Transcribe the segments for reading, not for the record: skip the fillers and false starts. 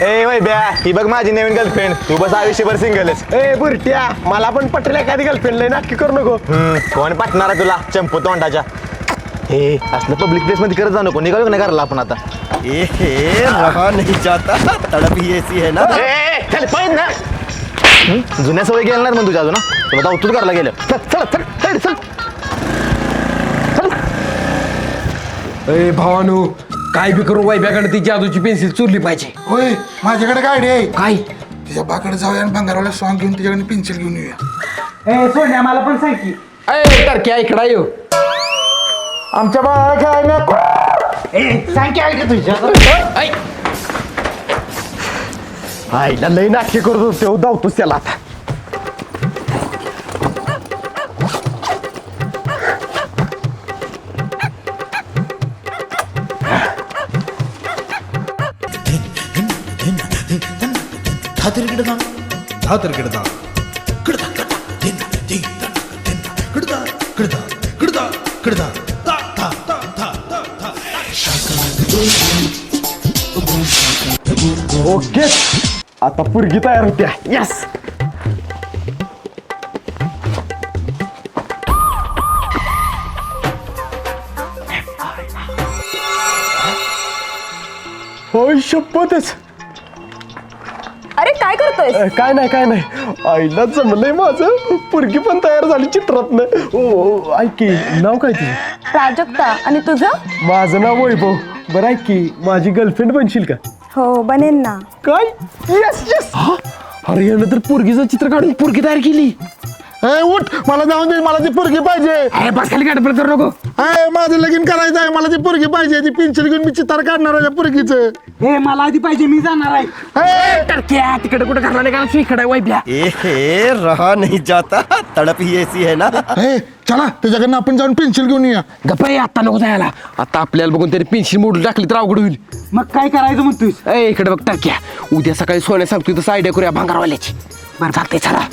ए वय ब्या ही बघ माझी नवीन गर्लफ्रेंड तू बस आयुष्यभर सिंगलच. ए बुरट्या मला पण पटलं एखादी गर्लफ्रेंड लय नाटकी करू नको. कोण पाठणार आहे तुला चंपू तोंडाच्या. हे असलं पब्लिक प्लेस मध्ये करत जाऊ नको. निघालो नाही करायला आपण आता. रहा नहीं जाता तड़प ही ऐसी है ना. चल पळत ना. जुन्या सवय गेल्या मग तुझ्या अजून तुला दावतूच करायला गेलं. चल चल चल चल चल. ए भावानू काय बी करू वैब्याकडे ती जादूची पेन्सिल चुरली पाहिजे. होय माझ्याकडे गाडी आहे. काय तिच्या बाकडे जाऊया आणि भंगारवाला सॉंग घेऊन तिच्याकडे पेन्सिल घेऊन येऊया. ए सोन्या मला पण सांग की. ए टरक्या इकडा येऊ. आमच्या बाळा काय ना ए सांग की ऐक तुझ्या. आईला लय नाटकी करतो तेव्हा धावतोस त्याला आता. ओके आता पुरगी तयार होत्या. यस होय शपथच. अरे काय करतोय? काय नाही आईला जमलंय माझं. पुरगी पण तयार झाली चित्रातनं. ओ ऐक की नाव काय तुझं? प्राजक्ता. आणि तुझं? माझं नाव वैभव. बरं ऐक की माझी गर्लफ्रेंड बनशील का? हो बनेन ना. काय यस यस. अरे यानं तर पोरगीचं चित्र काढून पोरगी तयार केली. उठ मला जाऊन दे. मला ती पोरगी पाहिजे. अरे बस खाली गाडपड करू नको. माझं लगीन करायचं आहे. मला ती पोरगी पाहिजे. ती पेन्सिल घेऊन मी चित्र काढणार आहे पोरगीचं. हे मला आधी पाहिजे मी जाणार आहे. टरक्या तिकडे कुठे घरला नाही का इकडे वैभ्या. रहा नहीं जाता तड़प ही ऐसी है ना. चला त्याच्याकडनं आपण जाऊन पेन्सिल घेऊन येऊया. गप्पा आता नको जायला. आता आपल्याला बघून तरी पेन्सिल मोडून टाकली तर अवघड होईल. मग काय करायचं म्हणतोस? ए इकडे बघ टरक्या उद्या सकाळी सोन्या सांगतोय तसं आयडिया करूया भांगारवाल्याची. बरं चालतंय चला.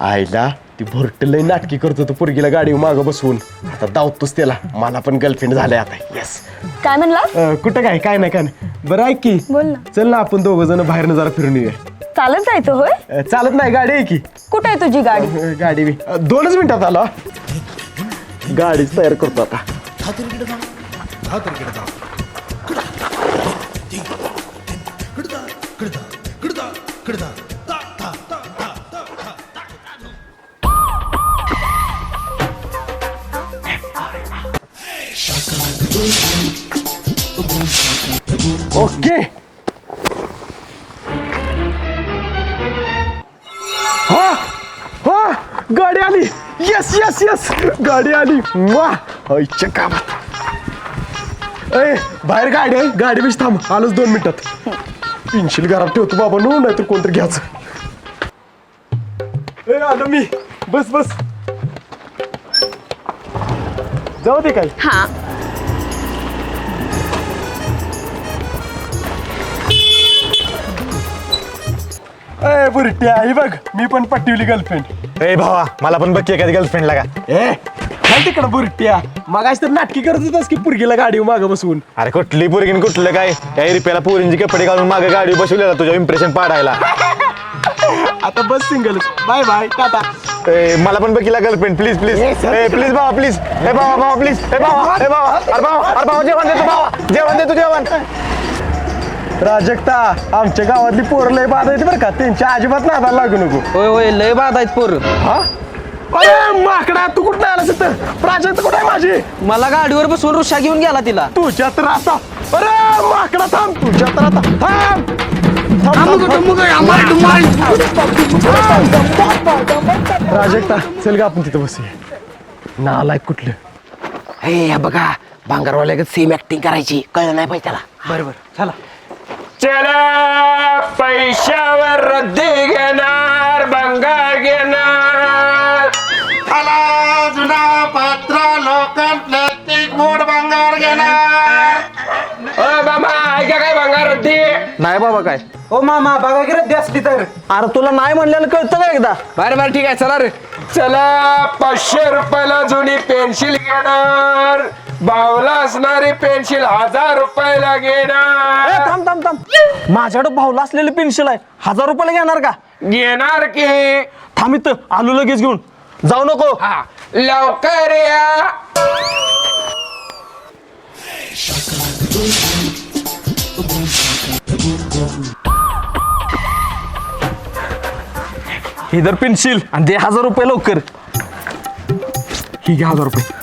आईला ती भोरट लय नाटकी करतो तो पोरगीला गाडीवर मागं बसवून. आता धावतोच त्याला. मला पण गर्लफ्रेंड झालंय आता. येस. काय म्हणला? कुठं काय नाही बरं ऐक की बोल ना. चल ना आपण दोघं जण बाहेरनं जरा फिरून येऊया. चालत जायचं होय? चालत नाही गाडी आहे की. कुठे आहे तुझी गाडी? गाडी बी 2च मिनिटात आलो. गाडीच तयार करतो आता. ओके. हा गाडी आली. यस यस यस गाडी आली. वाह आईच्या कामात. ए बाहेर गाडी आहे. गाडी बीच थांब. आलोच 2 मिनिटात. पेन्सिल घरात ठेवतो बाबा नो नाही तर कोणतरी घ्यायचं. ए आलो मी. बस बस जाऊ दे काय. हा ए बुरट्या ही बघ मी पण पटवली गर्लफ्रेंड. ए भावा मला पण बघ की एखादी गर्लफ्रेंड लागा. ए काय तिकडं बुरट्या मगाच तर नाटकी करत होतास की पुरगीला गाडीवर मागं बसवून. अरे कुठली पोरगीन कुठलं काय काही रिपेला पोरींची कपडे घालून मागे गाडी बसवलेला तुझ्या इम्प्रेशन पाडायला. आता बस सिंगल. Bye bye tata. ए मला पण बघितला गर्लफ्रेंड प्लीज प्लीज. ए प्लीज भावा प्लीज. ए भावा प्लीज. ए भावा अरे भावा जेवण दे तू भावा. जेवण दे तू जेवण. प्राजक्ता आमच्या गावातली पोरं लय बाद आहेत बरं का. त्यांच्या अजिबात नादाला लागू नको. होय लय बाद आहेत पोर. हा अरे माकडा तू कुठं आलास तर. प्राजक्ता कुठे आहे माझी? मला गाडीवर बसवून रुषा घेऊन गेला तिला. तुझ्या तर आता. अरे माकडा थांब. तुझ्या तर आता थांब. प्राजक्ता चल गा आपण तिथं बसूया. नालायक कुठलं. हे बघा भांगारवाल्या सेम ऍक्टिंग करायची. कळलं नाही पाहिजे त्याला. बरोबर चला. चला पैशावर रद्दी घेणार भंगार घेणार. आला जुना पात्र लोकांत नैतिक मूड भंगार घेणार. बाबा ऐका काय भंगार रद्दी नाही बाबा काय. हो मामा बघा की रद्दी असली तर. अरे तुला नाही म्हणलेलं कळतं का एकदा. बरं ठीक आहे चला रे. चला 500 रुपयाला जुनी पेन्सिल घेणार भावला असणारी पेन्सिल 1000 रुपयाला घेणार. थांब थांब थांब माझ्याकडे भावला असलेली पेन्सिल आहे 1000 रुपयाला घेणार का? घेणार की. थांब इथं आलो लगेच घेऊन. जाऊ नको. हा लवकर या. ही जर पेन्सिल आणि दे 1000 रुपये लवकर. ही घ्या 1000 रुपये.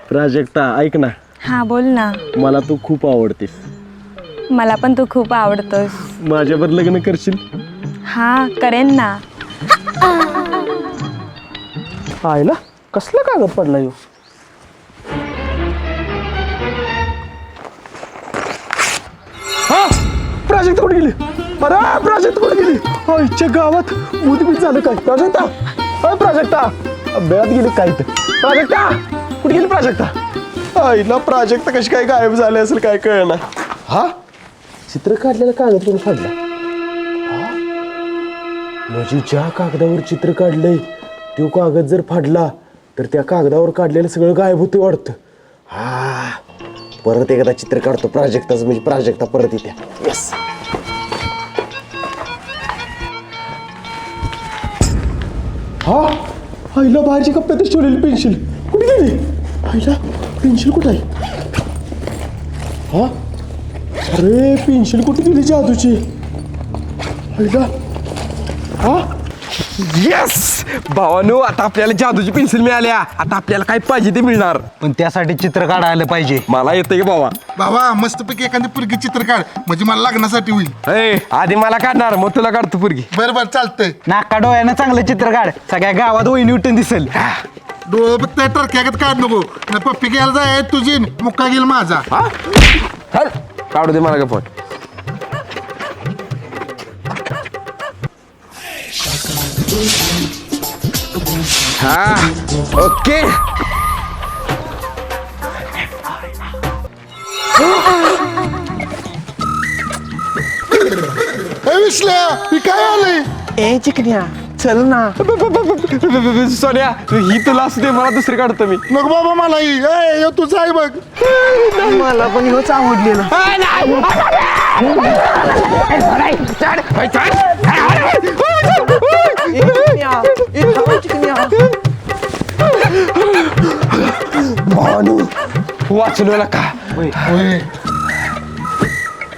प्राजक्ता ऐक ना, हा बोल ना. मला तू खूप आवडतेस. मला पण तू खूप आवडतोस. माझ्यावर लग्न करशील? हा करेन ना. आईला कसला कागद पडला यो? प्राजक्ता कुठे गेली? अरे प्राजक्ता कुठे गेली? आईच्या गावात भूतभीत झालं काय? प्राजक्ता, अय प्राजक्ता, बेळात गेली काय तर? प्राजक्ता कुठे गेली? प्राजक्ता, आईला प्राजक्ता कशी काय गायब झाली असेल काय कळना. हा चित्र काढलेला कागद कोण फाडला? म्हणजे ज्या कागदावर चित्र काढलंय तो कागद जर फाडला तर त्या कागदावर काढलेलं सगळं गायब होते वाटतं. हा परत एकदा चित्र काढतो प्राजक्ताचं, म्हणजे प्राजक्ता परत येते. येस. हा आईला बाहेरच्या कप्प्यातच ठेवलेली पेन्सिल कुठे गेली? आईला पेन्सिल कुठे आहे? हा अरे पेन्सिल कुठे गेली जादूची? आईला हा येस भावानो, आता आपल्याला जादूची पेन्सिल मिळाल्या. आता आपल्याला काय पाहिजे ते मिळणार. पण त्यासाठी चित्र काढायला पाहिजे. मला येतं की बाबा. बाबा मस्तपैकी एखादी पुरगी चित्र काढ म्हणजे मला लग्नासाठी होईल. ए आधी मला काढणार मग तुला काढतो पुरगी. बरं बरं चालतंय. नाका डोळ्यानं चांगलं चित्र काढ. सगळ्या गावात वहिनी उठून दिसेल. डोळं फक्त टरक्यागत काढ नको ना. पप्पी घ्यायला जाय तुझी मुक्का गेल माझा. चल काढू दे मला का फोन. हा ओके. विश्ल्या ही काय आलंय? ए चिकन्या चल ना. सोन्या ही तुला असू दे, मला दुसरी काढतो मी. नको बाबा मला ही ए, तुझं आहे बघ. मला पण ह्योच आवडलेला. भावानो वाचलो ना का? होय.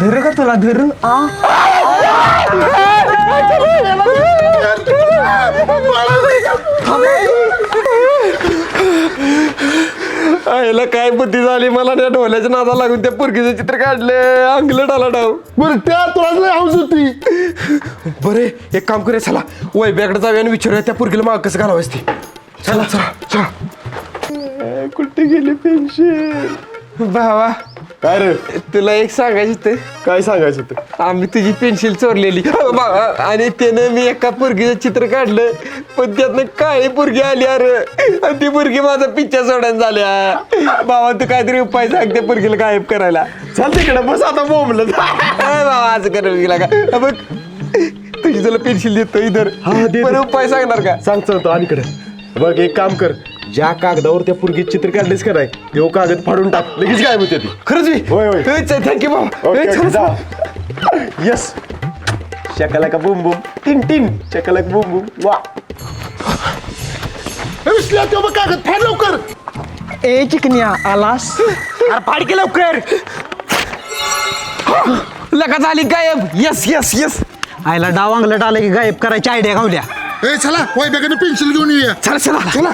धर का तुला धर. आईला काय बुद्धी झाली मला त्या ढोल्याच्या नादा लागून त्या पुरगीचं चित्र काढले. अंगलट आला डाव. बरं त्या तुला लय हौस होती. बरे एक काम करूया, चला वैब्याकडे जाऊया आणि विचारूया त्या पुरगीला माग कसं घालावायचं ते. चला चला चला. कुठे गेली पेन्सिल? भावा काय रे? तुला एक सांगायचं ते. काय सांगायचं होतं? आम्ही तुझी पेन्सिल चोरलेली आणि त्यानं मी एका पोरगीचं चित्र काढलं, पण त्यातनं काळी पोरगी आली अरे, आणि ती पोरगी माझा पिच्चा सोडून झाल्या. बाबा तू काहीतरी उपाय सांग त्या पोरगीला गायब करायला. चल तिकडे बस आता बोंबलं. काय बाबा असं करायला गेला का? बघ तुझी तुला पेन्सिल देतो इधर. हा, दे. पण उपाय सांगणार का? सांगतो तो अलीकडे. बघ एक काम कर, ज्या कागदावर त्या पुरगीत चित्र काढलेस का नाही तो कागद फाडून टाक, लगेच गायब होते ती. खरंच मी होय, होय. थँक्यू बाबा. ओके, चल, जा. चल. यस शकला का बुम बुम टिन टिन शकला का बुम बुम वा. विश्ल्या तो बघ कागद फाड लवकर. ए चिकन्या आलास? अरे फाड की लवकर. लगा झाली गायब. Yes yes yes. आईला डाव अंगलट आलं की गायब करायची आयडिया गावल्या. ए चला वैद्याकडे पेन्सिल घेऊन येऊया. चला चला चला.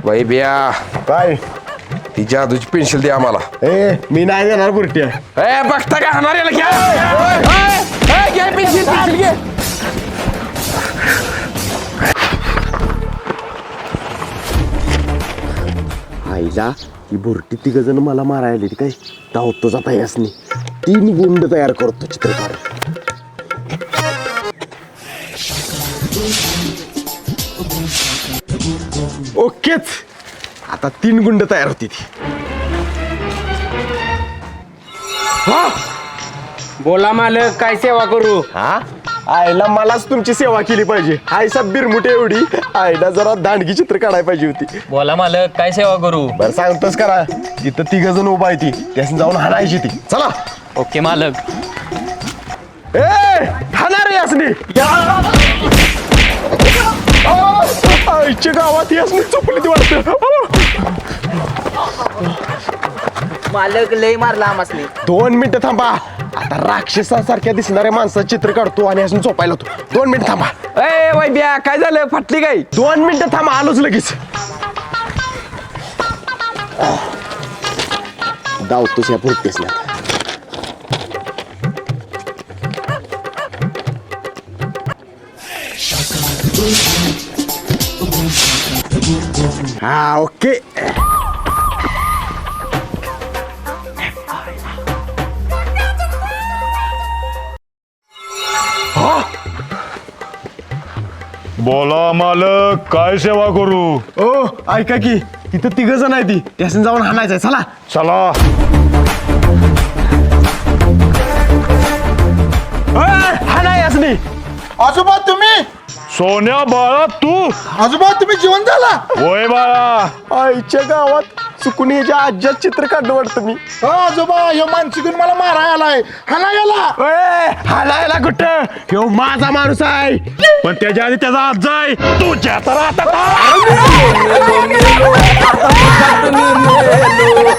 बाई बिया काय? ती जादूची पेन्सिल दे आम्हाला. ए मी नाही देणार बुरट्या. ए बघता का हाणार याला घ्या. घ्या पेन्सिल पेन्सिल घे. आईला ही बुरटी तिघ जण मला मारायला आली काय धावतो जाता यासनी 3 गुंड तयार करतो चित्रकार. ओकेच आता 3 गुंड तयार होती ती. बोला मालक काय सेवा करू? हा आईला मलाच तुमची सेवा केली पाहिजे. आईसा बिरमुटे एवढी आईला जरा दांडगी चित्र काढायला पाहिजे होती. बोला मालक काय सेवा करू. बरं सांगतोच करा. तिथं 3 जण उभा आहे ती त्यासून जाऊन हाणायची ती. चला. ओके मालक. ए हाणार यासनी. आईच्या गावात यासनी चोपली ती वाटतं. मालक लय मारला आमासनी. 2 मिनिटं थांबा. आता राक्षसासारख्या दिसणाऱ्या माणसाचं चित्र काढतो आणि असून झोपायला होतो. 2 मिनिटं थांबा. ए वैद्या काय झालं फाटली काय. 2 मिनिटं थांबा आलोच लगेच. धावतोस या पुरतेच ना. हा ओके. बोला मालक काय सेवा करू. ओ ऐका की तिथं 3 जण आहे ती त्यासून जाऊन हाणायचंय. चला. चला. हाणा यासनी. आजोबा तुम्ही सोन्या बाळा तू. आजोबा तुम्ही जिवंत झाला. होय बाळा. आईच्या गावात चुकून ह्याच्या आज्यात चित्र काढलं वाटतं मी. आजोबा ह्यो मानसिकून मला मारायला आलाय. हाना गेला. हाणायला कुठं ह्यो माझा माणूस आहे. पण त्याच्या आधी त्याचा आज जाय तुझ्या तर आता